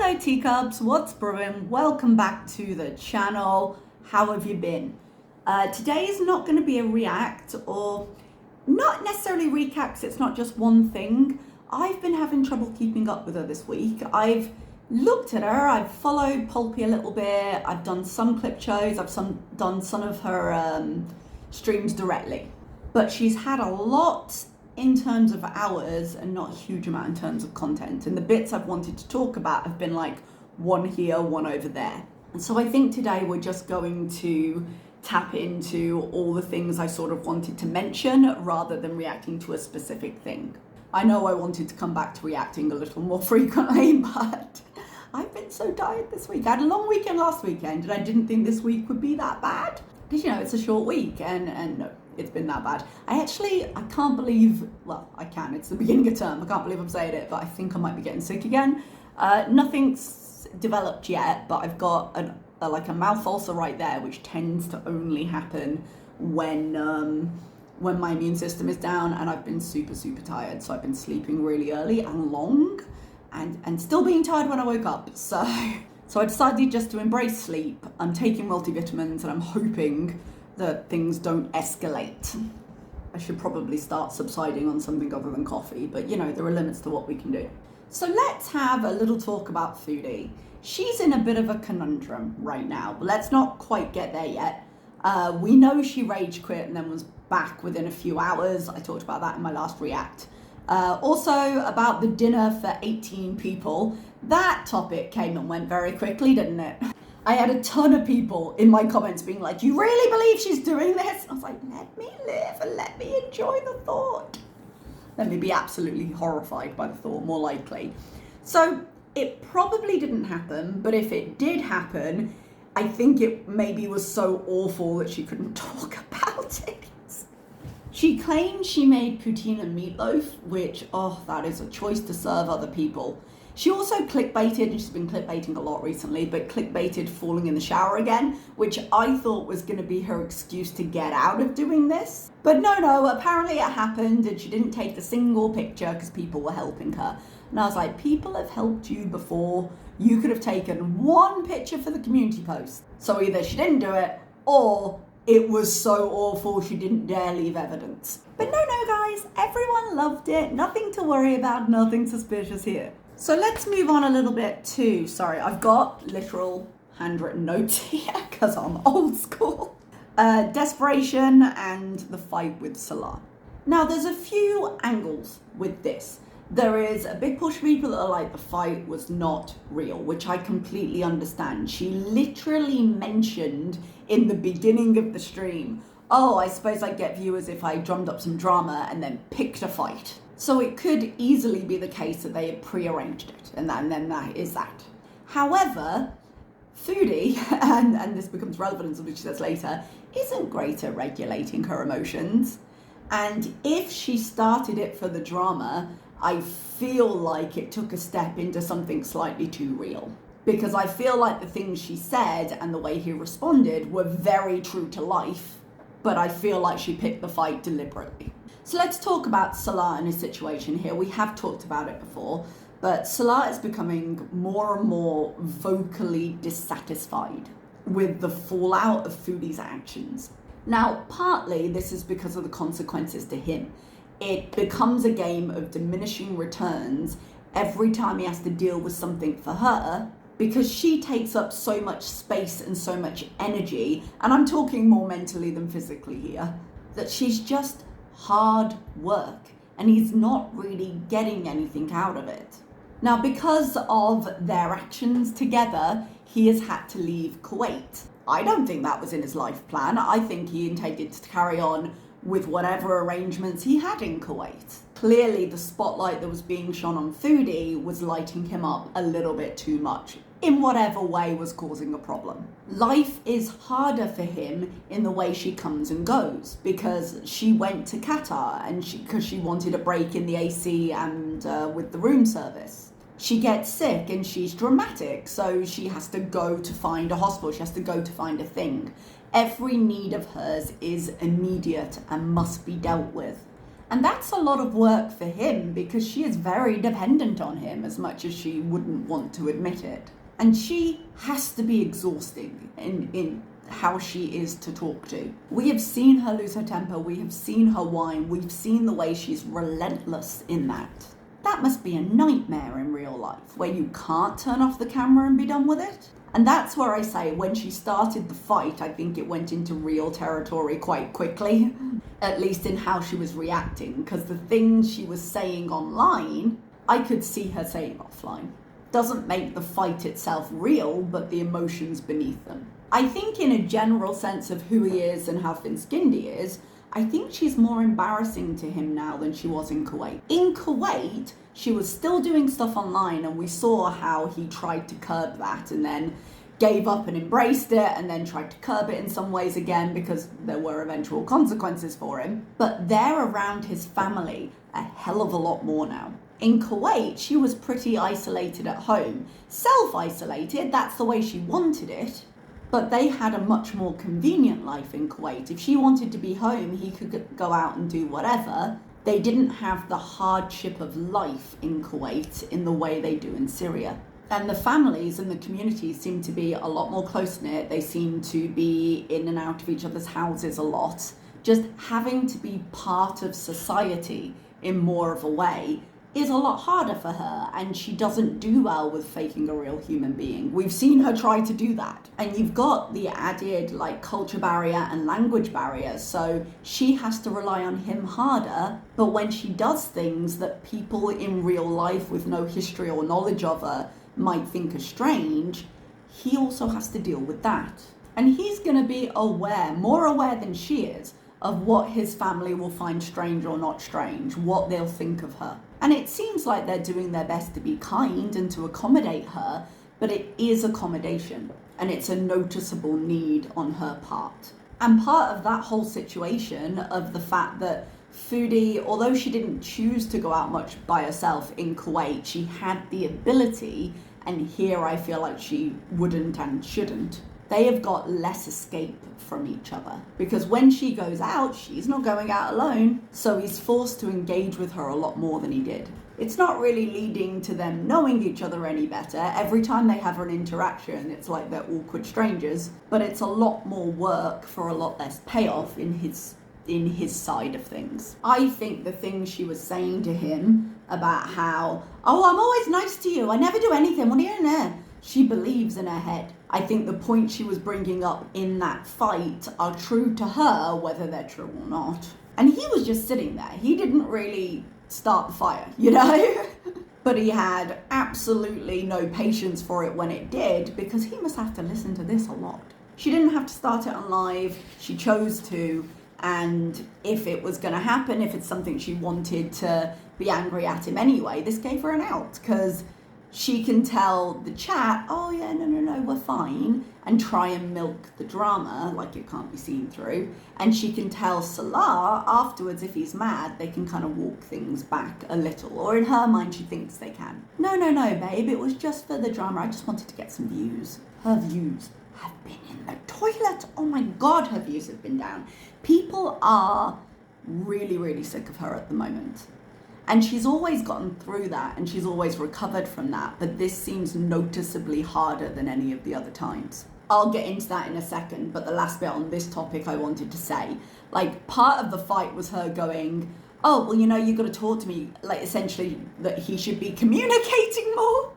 Hello teacups, what's brewing? Welcome back to the channel. How have you been? Today is not going to be a react, or not necessarily recap because it's not just one thing. I've been having trouble keeping up with her this week. I've looked at her, I've followed Pulpy a little bit, I've done some clip shows, I've done some of her streams directly. But she's had a lot in terms of hours and not a huge amount in terms of content. And the bits I've wanted to talk about have been like one here, one over there. And so I think today we're just going to tap into all the things I sort of wanted to mention rather than reacting to a specific thing. I know I wanted to come back to reacting a little more frequently, but I've been so tired this week. I had a long weekend last weekend and I didn't think this week would be that bad. Because, you know, it's a short week and no, it's been that bad. I can't believe, well, I can, it's the beginning of term. I can't believe I'm saying it, but I think I might be getting sick again. Nothing's developed yet, but I've got a mouth ulcer right there, which tends to only happen when my immune system is down, and I've been super, super tired. So I've been sleeping really early and long and still being tired when I woke up. So I decided just to embrace sleep. I'm taking multivitamins and I'm hoping that things don't escalate. I should probably start subsiding on something other than coffee, but you know, there are limits to what we can do. So let's have a little talk about Foodie. She's in a bit of a conundrum right now. Let's not quite get there yet. We know she rage quit and then was back within a few hours. I talked about that in my last react. Also about the dinner for 18 people. That topic came and went very quickly, didn't it? I had a ton of people in my comments being like, you really believe she's doing this? I was like, let me live and let me enjoy the thought. Let me be absolutely horrified by the thought, more likely. So it probably didn't happen, but if it did happen, I think it maybe was so awful that she couldn't talk about it. She claimed she made poutine and meatloaf, which, that is a choice to serve other people. She also clickbaited, and she's been clickbaiting a lot recently, but clickbaited falling in the shower again, which I thought was going to be her excuse to get out of doing this. But no, apparently it happened, and she didn't take a single picture because people were helping her. And I was like, people have helped you before. You could have taken one picture for the community post. So either she didn't do it, or it was so awful she didn't dare leave evidence. But no guys, everyone loved it. Nothing to worry about, nothing suspicious here. So let's move on a little bit to, I've got literal handwritten notes here because I'm old school. Desperation and the fight with Salah. Now there's a few angles with this. There is a big push of people that are like, the fight was not real, which I completely understand. She literally mentioned in the beginning of the stream, I suppose I'd get viewers if I drummed up some drama and then picked a fight. So it could easily be the case that they had prearranged it, and then that is that. However, Foodie, and this becomes relevant in something she says later, isn't great at regulating her emotions. And if she started it for the drama, I feel like it took a step into something slightly too real. Because I feel like the things she said and the way he responded were very true to life, but I feel like she picked the fight deliberately. So let's talk about Salah and his situation here. We have talked about it before, but Salah is becoming more and more vocally dissatisfied with the fallout of Foodie's actions. Now, partly this is because of the consequences to him. It becomes a game of diminishing returns every time he has to deal with something for her, because she takes up so much space and so much energy, and I'm talking more mentally than physically here, that she's just hard work, and he's not really getting anything out of it. Now, because of their actions together, he has had to leave Kuwait. I don't think that was in his life plan. I think he intended to carry on with whatever arrangements he had in Kuwait. Clearly, the spotlight that was being shone on Foodie was lighting him up a little bit too much, in whatever way was causing a problem. Life is harder for him in the way she comes and goes, because she went to Qatar and because she wanted a break in the AC and with the room service. She gets sick and she's dramatic, so she has to go to find a hospital, she has to go to find a thing. Every need of hers is immediate and must be dealt with. And that's a lot of work for him because she is very dependent on him as much as she wouldn't want to admit it. And she has to be exhausting in how she is to talk to. We have seen her lose her temper, we have seen her whine, we've seen the way she's relentless in that. That must be a nightmare in real life, where you can't turn off the camera and be done with it. And that's where I say, when she started the fight, I think it went into real territory quite quickly, at least in how she was reacting, because the things she was saying online, I could see her saying offline. Doesn't make the fight itself real, but the emotions beneath them. I think in a general sense of who he is and how thin-skinned he is, I think she's more embarrassing to him now than she was in Kuwait. In Kuwait, she was still doing stuff online, and we saw how he tried to curb that and then gave up and embraced it and then tried to curb it in some ways again because there were eventual consequences for him. But they're around his family a hell of a lot more now. In Kuwait, she was pretty isolated at home. Self-isolated, that's the way she wanted it. But they had a much more convenient life in Kuwait. If she wanted to be home, he could go out and do whatever. They didn't have the hardship of life in Kuwait in the way they do in Syria. And the families and the communities seem to be a lot more close-knit. They seem to be in and out of each other's houses a lot. Just having to be part of society in more of a way is a lot harder for her, and she doesn't do well with faking a real human being. We've seen her try to do that. And you've got the added culture barrier and language barrier, so she has to rely on him harder. But when she does things that people in real life with no history or knowledge of her might think are strange, he also has to deal with that. And he's gonna be aware, more aware than she is, of what his family will find strange or not strange, what they'll think of her. And it seems like they're doing their best to be kind and to accommodate her, but it is accommodation, and it's a noticeable need on her part. And part of that whole situation of the fact that Foodie, although she didn't choose to go out much by herself in Kuwait, she had the ability, and here I feel like she wouldn't and shouldn't. They have got less escape from each other because when she goes out, she's not going out alone. So he's forced to engage with her a lot more than he did. It's not really leading to them knowing each other any better. Every time they have an interaction, it's like they're awkward strangers, but it's a lot more work for a lot less payoff in his side of things. I think the things she was saying to him about how, oh, I'm always nice to you, I never do anything, what are you in there? She believes in her head. I think the points she was bringing up in that fight are true to her, whether they're true or not. And he was just sitting there. He didn't really start the fire, you know? But he had absolutely no patience for it when it did, because he must have to listen to this a lot. She didn't have to start it on live. She chose to. And if it was going to happen, if it's something she wanted to be angry at him anyway, this gave her an out, because she can tell the chat, oh yeah, no, we're fine, and try and milk the drama like it can't be seen through. And she can tell Salah afterwards, if he's mad, they can kind of walk things back a little. Or in her mind, she thinks they can. No, babe, it was just for the drama. I just wanted to get some views. Her views have been in the toilet. Oh my God, her views have been down. People are really, really sick of her at the moment. And she's always gotten through that, and she's always recovered from that, but this seems noticeably harder than any of the other times. I'll get into that in a second, but the last bit on this topic I wanted to say, part of the fight was her going, oh, well, you got to talk to me, essentially that he should be communicating more.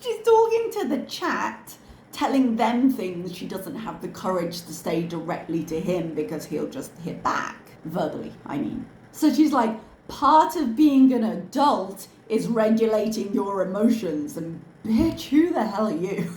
She's talking to the chat, telling them things she doesn't have the courage to say directly to him because he'll just hit back, verbally, I mean. So she's like, part of being an adult is regulating your emotions. And bitch, who the hell are you?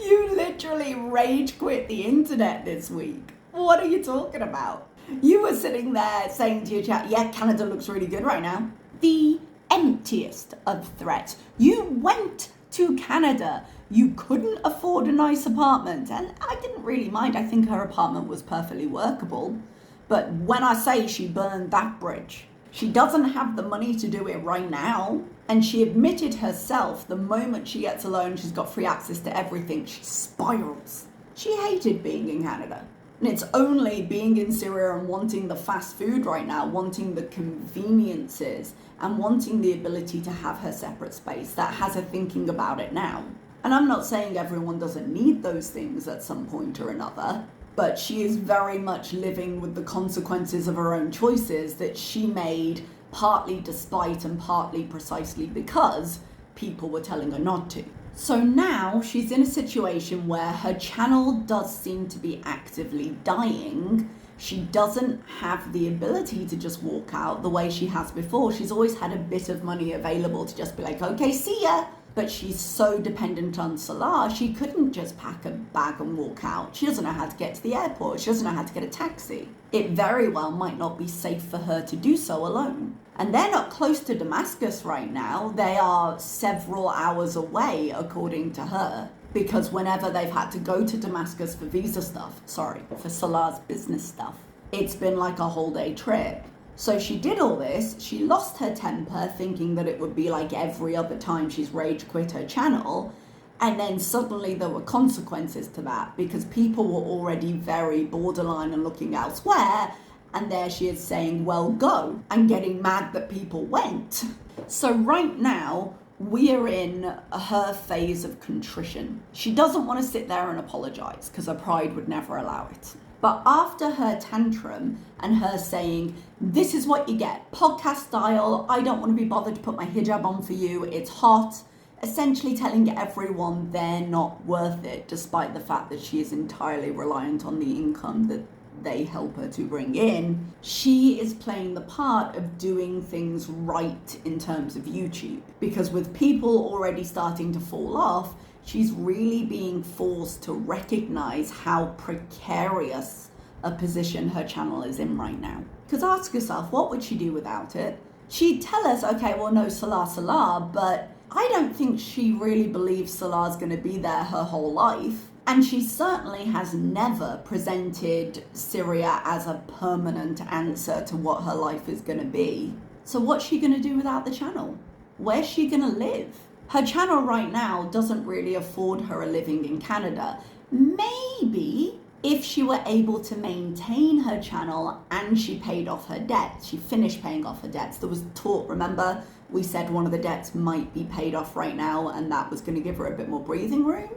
You literally rage quit the internet this week. What are you talking about? You were sitting there saying to your chat, yeah, Canada looks really good right now. The emptiest of threats. You went to Canada. You couldn't afford a nice apartment. And I didn't really mind. I think her apartment was perfectly workable. But when I say she burned that bridge, she doesn't have the money to do it right now. And she admitted herself the moment she gets alone, she's got free access to everything, she spirals. She hated being in Canada. And it's only being in Syria and wanting the fast food right now, wanting the conveniences and wanting the ability to have her separate space that has her thinking about it now. And I'm not saying everyone doesn't need those things at some point or another, but she is very much living with the consequences of her own choices that she made, partly despite and partly precisely because people were telling her not to. So now she's in a situation where her channel does seem to be actively dying. She doesn't have the ability to just walk out the way she has before. She's always had a bit of money available to just be like, okay, see ya. But she's so dependent on Salah, she couldn't just pack a bag and walk out. She doesn't know how to get to the airport. She doesn't know how to get a taxi. It very well might not be safe for her to do so alone. And they're not close to Damascus right now. They are several hours away, according to her, because whenever they've had to go to Damascus for for Salah's business stuff, it's been like a whole day trip. So she did all this, she lost her temper thinking that it would be like every other time she's rage quit her channel, and then suddenly there were consequences to that because people were already very borderline and looking elsewhere, and there she is saying, well, go, and getting mad that people went. So right now, we are in her phase of contrition. She doesn't want to sit there and apologize because her pride would never allow it. But after her tantrum and her saying, this is what you get, podcast style, I don't want to be bothered to put my hijab on for you, it's hot, essentially telling everyone they're not worth it, despite the fact that she is entirely reliant on the income that they help her to bring in, she is playing the part of doing things right in terms of YouTube. Because with people already starting to fall off, she's really being forced to recognize how precarious a position her channel is in right now. Because ask yourself, what would she do without it? She'd tell us, okay, well, no, Salah, but I don't think she really believes Salah's going to be there her whole life. And she certainly has never presented Syria as a permanent answer to what her life is going to be. So what's she going to do without the channel? Where's she going to live? Her channel right now doesn't really afford her a living in Canada. Maybe if she were able to maintain her channel and she paid off her debts, she finished paying off her debts. There was talk, remember, we said one of the debts might be paid off right now and that was going to give her a bit more breathing room.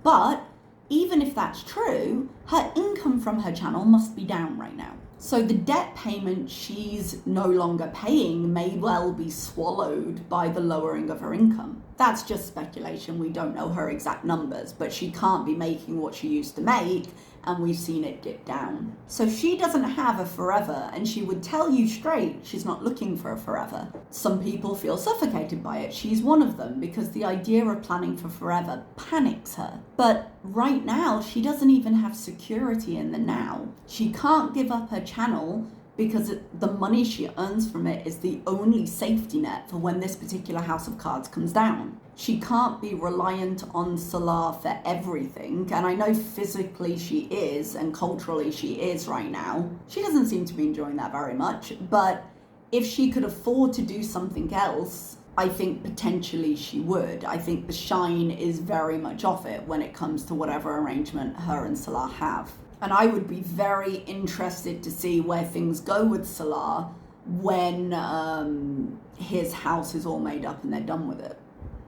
But even if that's true, her income from her channel must be down right now. So the debt payment she's no longer paying may well be swallowed by the lowering of her income. That's just speculation. We don't know her exact numbers, but she can't be making what she used to make, and we've seen it dip down. So she doesn't have a forever, and she would tell you straight she's not looking for a forever. Some people feel suffocated by it. She's one of them, because the idea of planning for forever panics her. But right now, she doesn't even have security in the now. She can't give up her channel because the money she earns from it is the only safety net for when this particular house of cards comes down. She can't be reliant on Salah for everything, and I know physically she is, and culturally she is right now. She doesn't seem to be enjoying that very much, but if she could afford to do something else, I think potentially she would. I think the shine is very much off it when it comes to whatever arrangement her and Salah have. And I would be very interested to see where things go with Salah when his house is all made up and they're done with it.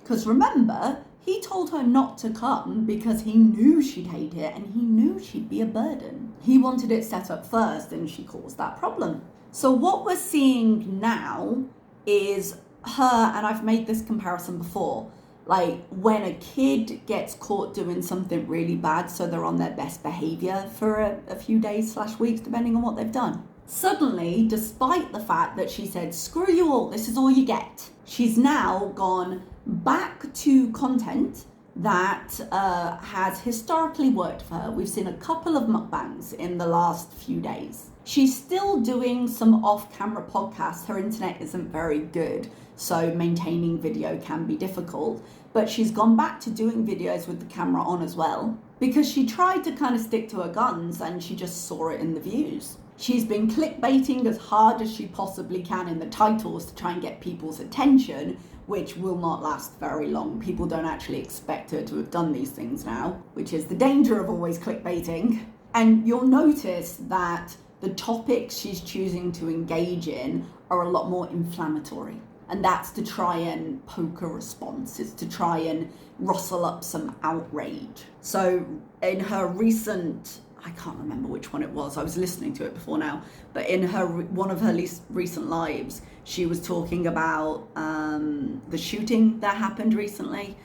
Because remember, he told her not to come because he knew she'd hate it and he knew she'd be a burden. He wanted it set up first and she caused that problem. So what we're seeing now is her, and I've made this comparison before, like when a kid gets caught doing something really bad, so they're on their best behavior for a few days / weeks, depending on what they've done. Suddenly, despite the fact that she said, screw you all, this is all you get, she's now gone back to content that has historically worked for her. We've seen a couple of mukbangs in the last few days. She's still doing some off-camera podcasts. Her internet isn't very good, so maintaining video can be difficult, but she's gone back to doing videos with the camera on as well, because she tried to kind of stick to her guns and she just saw it in the views. She's been clickbaiting as hard as she possibly can in the titles to try and get people's attention, which will not last very long. People don't actually expect her to have done these things now, which is the danger of always clickbaiting. And you'll notice that the topics she's choosing to engage in are a lot more inflammatory. And that's to try and poke a response. It's to try and rustle up some outrage. So in her recent, I can't remember which one it was, I was listening to it before now, but in one of her recent lives, she was talking about the shooting that happened recently.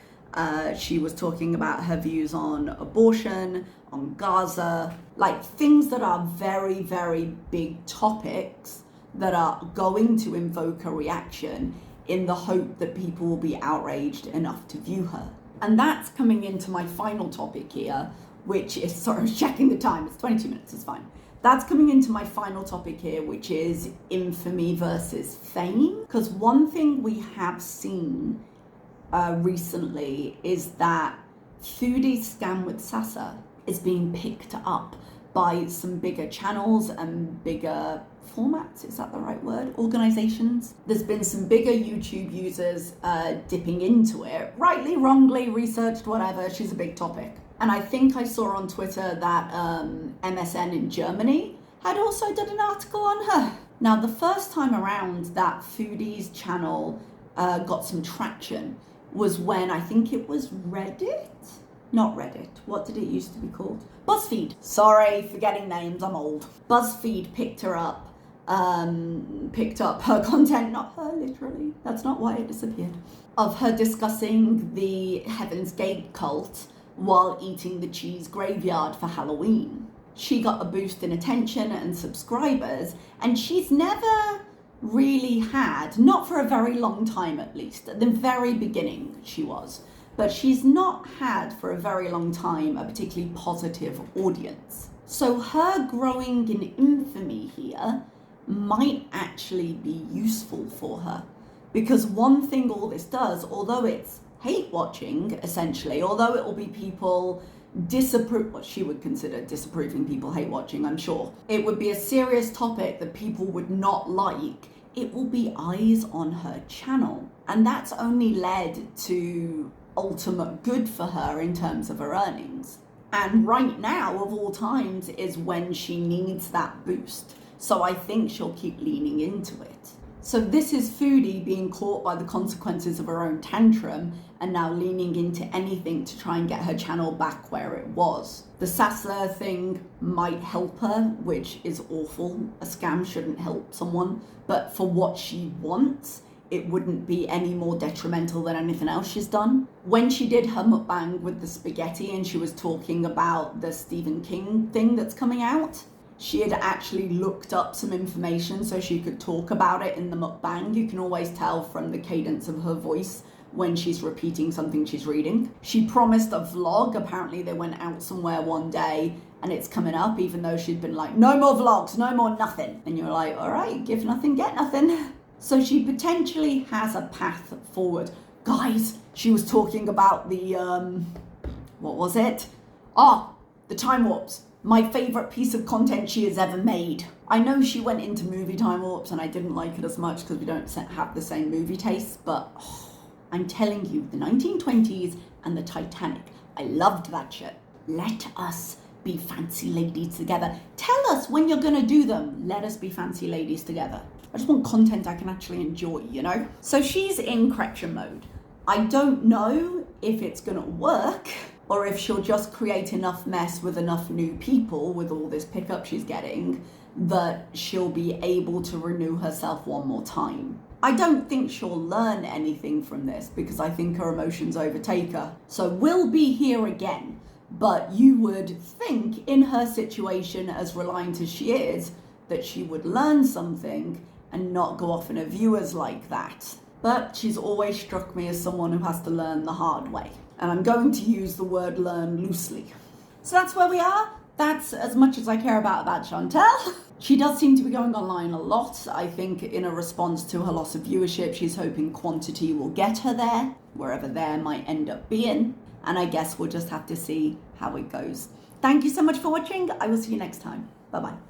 She was talking about her views on abortion, on Gaza, like things that are very, very big topics that are going to invoke a reaction in the hope that people will be outraged enough to view her. And that's coming into my final topic here, which is, sorry, I was checking the time, it's 22 minutes, it's fine. That's coming into my final topic here, which is infamy versus fame. Because one thing we have seen recently is that Foodie's scam with Sasa is being picked up by some bigger channels and bigger formats, is that the right word? Organizations. There's been some bigger YouTube users dipping into it, rightly, wrongly, researched, whatever, she's a big topic. And I think I saw on Twitter that MSN in Germany had also done an article on her. Now, the first time around that Foodie's channel got some traction was when I think it was Reddit? Not Reddit, what did it used to be called? BuzzFeed. Sorry, forgetting names, I'm old. BuzzFeed picked her up, picked up her content, not her literally, that's not why it disappeared, of her discussing the Heaven's Gate cult while eating the cheese graveyard for Halloween. She got a boost in attention and subscribers, and she's never really had, not for a very long time at least, at the very beginning she was, but she's not had for a very long time a particularly positive audience. So her growing in infamy here might actually be useful for her, because one thing all this does, although it's hate watching essentially, although it will be people what she would consider disapproving people hate watching, I'm sure, it would be a serious topic that people would not like, it will be eyes on her channel. And that's only led to ultimate good for her in terms of her earnings. And right now, of all times, is when she needs that boost. So I think she'll keep leaning into it. So this is Foodie being caught by the consequences of her own tantrum and now leaning into anything to try and get her channel back where it was. The Sasa thing might help her, which is awful. A scam shouldn't help someone, but for what she wants, it wouldn't be any more detrimental than anything else she's done. When she did her mukbang with the spaghetti and she was talking about the Stephen King thing that's coming out, she had actually looked up some information so she could talk about it in the mukbang. You can always tell from the cadence of her voice when she's repeating something she's reading. She promised a vlog. Apparently they went out somewhere one day and it's coming up, even though she'd been like, no more vlogs, no more nothing. And you're like, all right, give nothing, get nothing. So she potentially has a path forward. Guys, she was talking about the, what was it? The time warps. My favorite piece of content she has ever made. I know she went into movie time warps and I didn't like it as much because we don't have the same movie tastes, but I'm telling you, the 1920s and the Titanic, I loved that shit. Let us be fancy ladies together. Tell us when you're gonna do them. Let us be fancy ladies together. I just want content I can actually enjoy, you know? So she's in correction mode. I don't know if it's gonna work or if she'll just create enough mess with enough new people with all this pickup she's getting that she'll be able to renew herself one more time. I don't think she'll learn anything from this because I think her emotions overtake her. So we'll be here again, but you would think in her situation, as reliant as she is, that she would learn something and not go off in her viewers like that. But she's always struck me as someone who has to learn the hard way. And I'm going to use the word learn loosely. So that's where we are. That's as much as I care about Chantel. She does seem to be going online a lot. I think in a response to her loss of viewership, she's hoping quantity will get her there, wherever there might end up being. And I guess we'll just have to see how it goes. Thank you so much for watching. I will see you next time. Bye-bye.